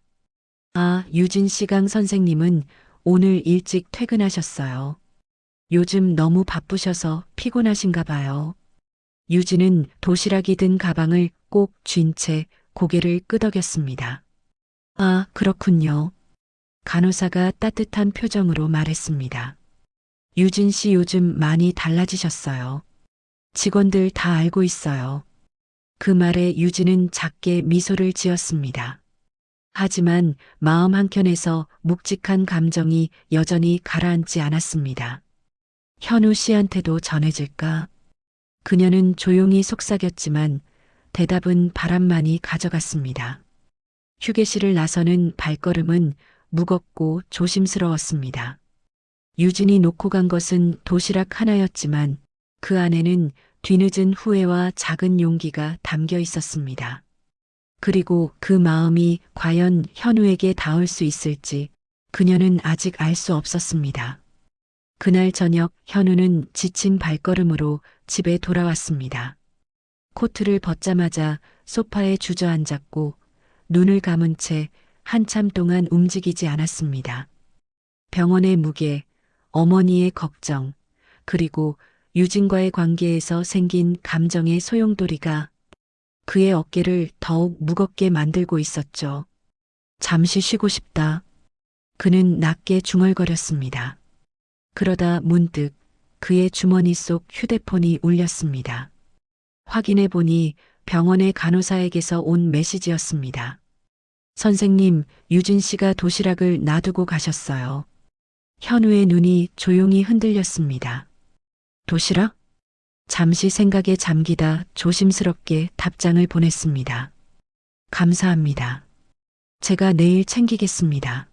아, 유진 씨, 강 선생님은 오늘 일찍 퇴근하셨어요. 요즘 너무 바쁘셔서 피곤하신가 봐요. 유진은 도시락이 든 가방을 꼭 쥔 채 고개를 끄덕였습니다. 아, 그렇군요. 간호사가 따뜻한 표정으로 말했습니다. 유진 씨 요즘 많이 달라지셨어요. 직원들 다 알고 있어요. 그 말에 유진은 작게 미소를 지었습니다. 하지만 마음 한켠에서 묵직한 감정이 여전히 가라앉지 않았습니다. 현우 씨한테도 전해질까? 그녀는 조용히 속삭였지만 대답은 바람만이 가져갔습니다. 휴게실을 나서는 발걸음은 무겁고 조심스러웠습니다. 유진이 놓고 간 것은 도시락 하나였지만 그 안에는 뒤늦은 후회와 작은 용기가 담겨 있었습니다. 그리고 그 마음이 과연 현우에게 닿을 수 있을지 그녀는 아직 알 수 없었습니다. 그날 저녁 현우는 지친 발걸음으로 집에 돌아왔습니다. 코트를 벗자마자 소파에 주저앉았고 눈을 감은 채 한참 동안 움직이지 않았습니다. 병원의 무게, 어머니의 걱정, 그리고 유진과의 관계에서 생긴 감정의 소용돌이가 그의 어깨를 더욱 무겁게 만들고 있었죠. 잠시 쉬고 싶다. 그는 낮게 중얼거렸습니다. 그러다 문득 그의 주머니 속 휴대폰이 울렸습니다. 확인해 보니 병원의 간호사에게서 온 메시지였습니다. 선생님, 유진 씨가 도시락을 놔두고 가셨어요. 현우의 눈이 조용히 흔들렸습니다. 도시락? 잠시 생각에 잠기다 조심스럽게 답장을 보냈습니다. 감사합니다. 제가 내일 챙기겠습니다.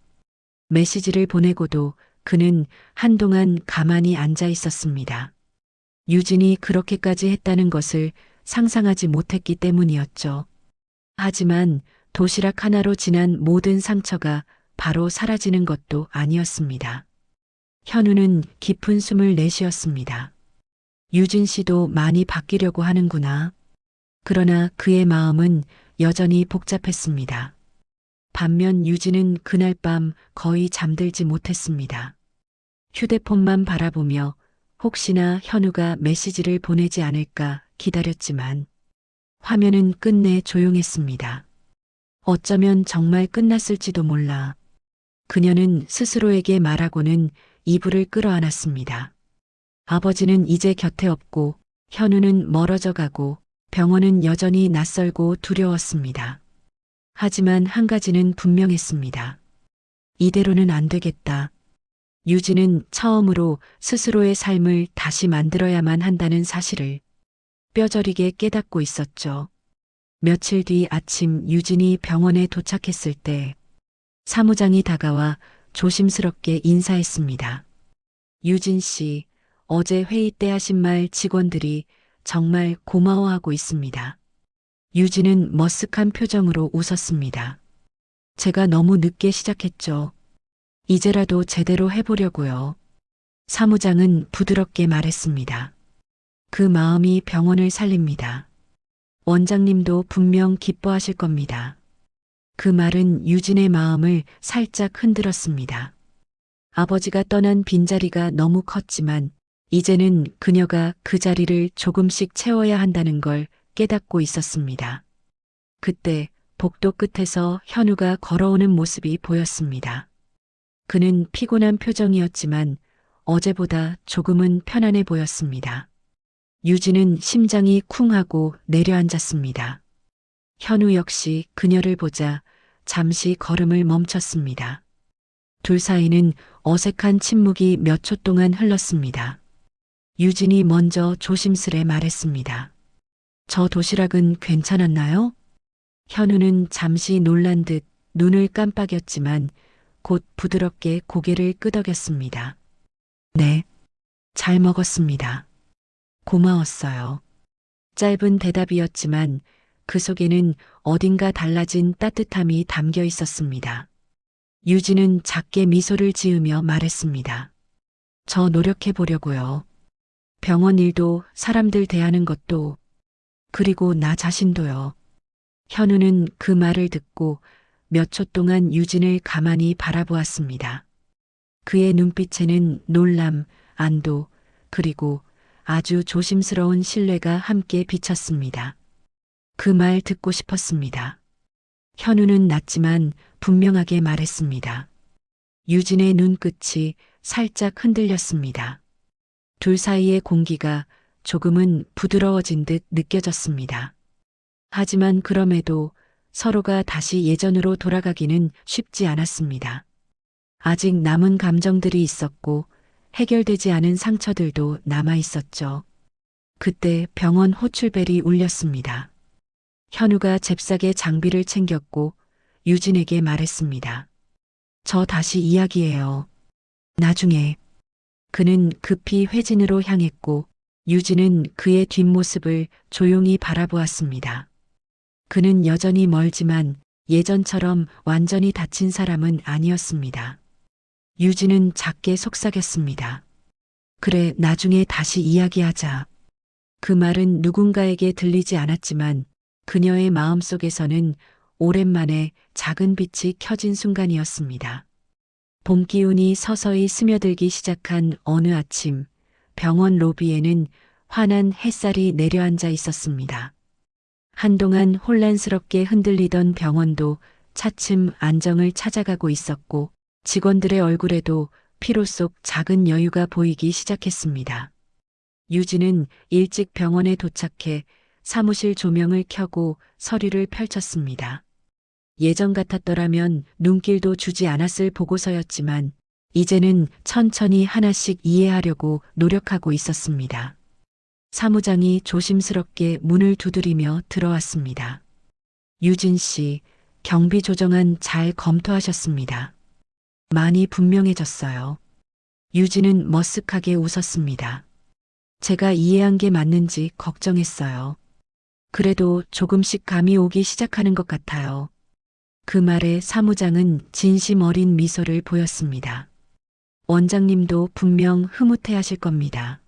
메시지를 보내고도 그는 한동안 가만히 앉아 있었습니다. 유진이 그렇게까지 했다는 것을 상상하지 못했기 때문이었죠. 하지만 도시락 하나로 지난 모든 상처가 바로 사라지는 것도 아니었습니다. 현우는 깊은 숨을 내쉬었습니다. 유진 씨도 많이 바뀌려고 하는구나. 그러나 그의 마음은 여전히 복잡했습니다. 반면 유진은 그날 밤 거의 잠들지 못했습니다. 휴대폰만 바라보며 혹시나 현우가 메시지를 보내지 않을까 기다렸지만 화면은 끝내 조용했습니다. 어쩌면 정말 끝났을지도 몰라. 그녀는 스스로에게 말하고는 이불을 끌어안았습니다. 아버지는 이제 곁에 없고 현우는 멀어져 가고 병원은 여전히 낯설고 두려웠습니다. 하지만 한 가지는 분명했습니다. 이대로는 안 되겠다. 유진은 처음으로 스스로의 삶을 다시 만들어야만 한다는 사실을 뼈저리게 깨닫고 있었죠. 며칠 뒤 아침 유진이 병원에 도착했을 때 사무장이 다가와 조심스럽게 인사했습니다. 유진 씨, 어제 회의 때 하신 말 직원들이 정말 고마워하고 있습니다. 유진은 머쓱한 표정으로 웃었습니다. 제가 너무 늦게 시작했죠. 이제라도 제대로 해보려고요. 사무장은 부드럽게 말했습니다. 그 마음이 병원을 살립니다. 원장님도 분명 기뻐하실 겁니다. 그 말은 유진의 마음을 살짝 흔들었습니다. 아버지가 떠난 빈자리가 너무 컸지만 이제는 그녀가 그 자리를 조금씩 채워야 한다는 걸 깨닫고 있었습니다. 그때 복도 끝에서 현우가 걸어오는 모습이 보였습니다. 그는 피곤한 표정이었지만 어제보다 조금은 편안해 보였습니다. 유진은 심장이 쿵 하고 내려앉았습니다. 현우 역시 그녀를 보자 잠시 걸음을 멈췄습니다. 둘 사이는 어색한 침묵이 몇 초 동안 흘렀습니다. 유진이 먼저 조심스레 말했습니다. 저 도시락은 괜찮았나요? 현우는 잠시 놀란 듯 눈을 깜빡였지만 곧 부드럽게 고개를 끄덕였습니다. 네, 잘 먹었습니다. 고마웠어요. 짧은 대답이었지만 그 속에는 어딘가 달라진 따뜻함이 담겨 있었습니다. 유진은 작게 미소를 지으며 말했습니다. 저 노력해 보려고요. 병원 일도 사람들 대하는 것도 그리고 나 자신도요. 현우는 그 말을 듣고 몇 초 동안 유진을 가만히 바라보았습니다. 그의 눈빛에는 놀람, 안도, 그리고 아주 조심스러운 신뢰가 함께 비쳤습니다. 그 말 듣고 싶었습니다. 현우는 낮지만 분명하게 말했습니다. 유진의 눈끝이 살짝 흔들렸습니다. 둘 사이의 공기가 조금은 부드러워진 듯 느껴졌습니다. 하지만 그럼에도 서로가 다시 예전으로 돌아가기는 쉽지 않았습니다. 아직 남은 감정들이 있었고 해결되지 않은 상처들도 남아 있었죠. 그때 병원 호출벨이 울렸습니다. 현우가 잽싸게 장비를 챙겼고 유진에게 말했습니다. 저 다시 이야기해요. 나중에. 그는 급히 회진으로 향했고 유진은 그의 뒷모습을 조용히 바라보았습니다. 그는 여전히 멀지만 예전처럼 완전히 다친 사람은 아니었습니다. 유진은 작게 속삭였습니다. 그래, 나중에 다시 이야기하자. 그 말은 누군가에게 들리지 않았지만 그녀의 마음속에서는 오랜만에 작은 빛이 켜진 순간이었습니다. 봄 기운이 서서히 스며들기 시작한 어느 아침, 병원 로비에는 환한 햇살이 내려앉아 있었습니다. 한동안 혼란스럽게 흔들리던 병원도 차츰 안정을 찾아가고 있었고 직원들의 얼굴에도 피로 속 작은 여유가 보이기 시작했습니다. 유진은 일찍 병원에 도착해 사무실 조명을 켜고 서류를 펼쳤습니다. 예전 같았더라면 눈길도 주지 않았을 보고서였지만 이제는 천천히 하나씩 이해하려고 노력하고 있었습니다. 사무장이 조심스럽게 문을 두드리며 들어왔습니다. 유진 씨, 경비 조정안 잘 검토하셨습니다. 많이 분명해졌어요. 유진은 머쓱하게 웃었습니다. 제가 이해한 게 맞는지 걱정했어요. 그래도 조금씩 감이 오기 시작하는 것 같아요. 그 말에 사무장은 진심 어린 미소를 보였습니다. 원장님도 분명 흐뭇해 하실 겁니다.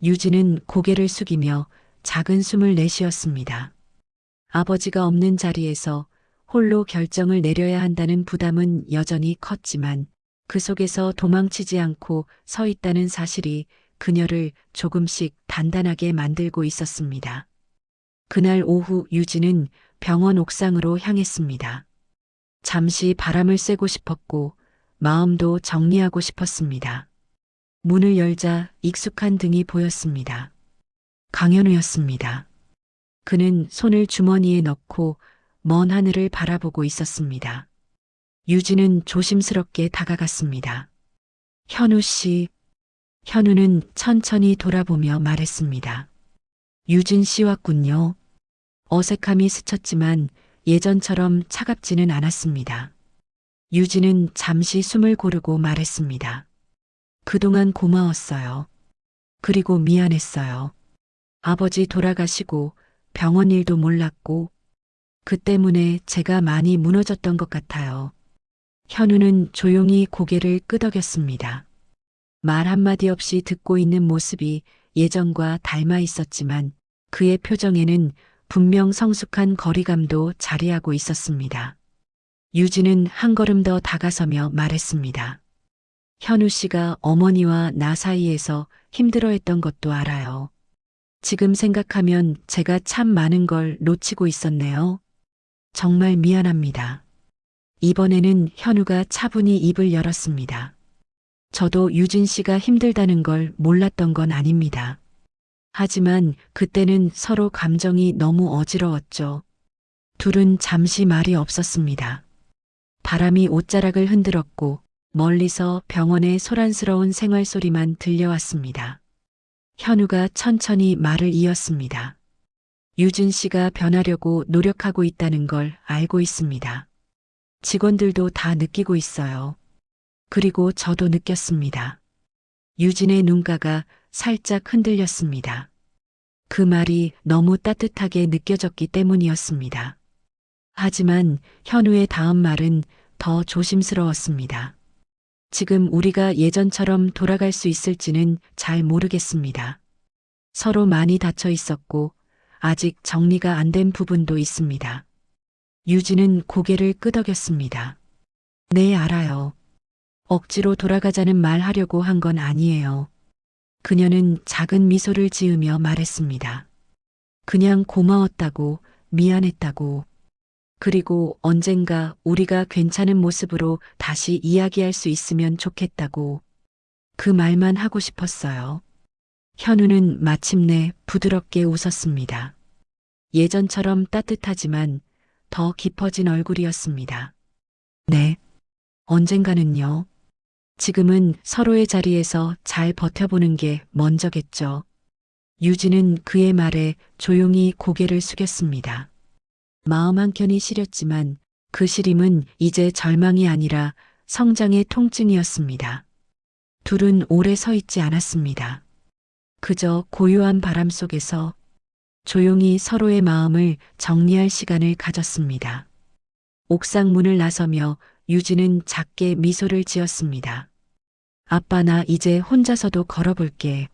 유진은 고개를 숙이며 작은 숨을 내쉬었습니다. 아버지가 없는 자리에서 홀로 결정을 내려야 한다는 부담은 여전히 컸지만 그 속에서 도망치지 않고 서 있다는 사실이 그녀를 조금씩 단단하게 만들고 있었습니다. 그날 오후 유진은 병원 옥상으로 향했습니다. 잠시 바람을 쐬고 싶었고 마음도 정리하고 싶었습니다. 문을 열자 익숙한 등이 보였습니다. 강현우였습니다. 그는 손을 주머니에 넣고 먼 하늘을 바라보고 있었습니다. 유진은 조심스럽게 다가갔습니다. 현우 씨. 현우는 천천히 돌아보며 말했습니다. 유진 씨 왔군요. 어색함이 스쳤지만 예전처럼 차갑지는 않았습니다. 유진은 잠시 숨을 고르고 말했습니다. 그동안 고마웠어요. 그리고 미안했어요. 아버지 돌아가시고 병원 일도 몰랐고 그 때문에 제가 많이 무너졌던 것 같아요. 현우는 조용히 고개를 끄덕였습니다. 말 한마디 없이 듣고 있는 모습이 예전과 닮아 있었지만 그의 표정에는 분명 성숙한 거리감도 자리하고 있었습니다. 유진은 한 걸음 더 다가서며 말했습니다. 현우 씨가 어머니와 나 사이에서 힘들어했던 것도 알아요. 지금 생각하면 제가 참 많은 걸 놓치고 있었네요. 정말 미안합니다. 이번에는 현우가 차분히 입을 열었습니다. 저도 유진 씨가 힘들다는 걸 몰랐던 건 아닙니다. 하지만 그때는 서로 감정이 너무 어지러웠죠. 둘은 잠시 말이 없었습니다. 바람이 옷자락을 흔들었고 멀리서 병원의 소란스러운 생활 소리만 들려왔습니다. 현우가 천천히 말을 이었습니다. 유진 씨가 변하려고 노력하고 있다는 걸 알고 있습니다. 직원들도 다 느끼고 있어요. 그리고 저도 느꼈습니다. 유진의 눈가가 살짝 흔들렸습니다. 그 말이 너무 따뜻하게 느껴졌기 때문이었습니다. 하지만 현우의 다음 말은 더 조심스러웠습니다. 지금 우리가 예전처럼 돌아갈 수 있을지는 잘 모르겠습니다. 서로 많이 다쳐 있었고 아직 정리가 안 된 부분도 있습니다. 유진은 고개를 끄덕였습니다. 네, 알아요. 억지로 돌아가자는 말 하려고 한 건 아니에요. 그녀는 작은 미소를 지으며 말했습니다. 그냥 고마웠다고, 미안했다고. 그리고 언젠가 우리가 괜찮은 모습으로 다시 이야기할 수 있으면 좋겠다고. 그 말만 하고 싶었어요. 현우는 마침내 부드럽게 웃었습니다. 예전처럼 따뜻하지만 더 깊어진 얼굴이었습니다. 네. 언젠가는요. 지금은 서로의 자리에서 잘 버텨보는 게 먼저겠죠. 유진은 그의 말에 조용히 고개를 숙였습니다. 마음 한켠이 시렸지만 그 시림은 이제 절망이 아니라 성장의 통증이었습니다. 둘은 오래 서 있지 않았습니다. 그저 고요한 바람 속에서 조용히 서로의 마음을 정리할 시간을 가졌습니다. 옥상 문을 나서며 유진은 작게 미소를 지었습니다. 아빠, 나 이제 혼자서도 걸어볼게.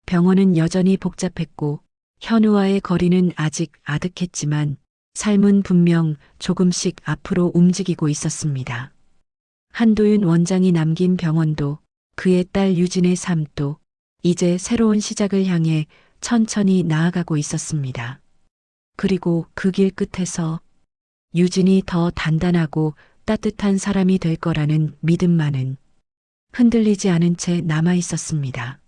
병원은 여전히 복잡했고 현우와의 거리는 아직 아득했지만 삶은 분명 조금씩 앞으로 움직이고 있었습니다. 한도윤 원장이 남긴 병원도 그의 딸 유진의 삶도 이제 새로운 시작을 향해 천천히 나아가고 있었습니다. 그리고 그 길 끝에서 유진이 더 단단하고 따뜻한 사람이 될 거라는 믿음만은 흔들리지 않은 채 남아 있었습니다.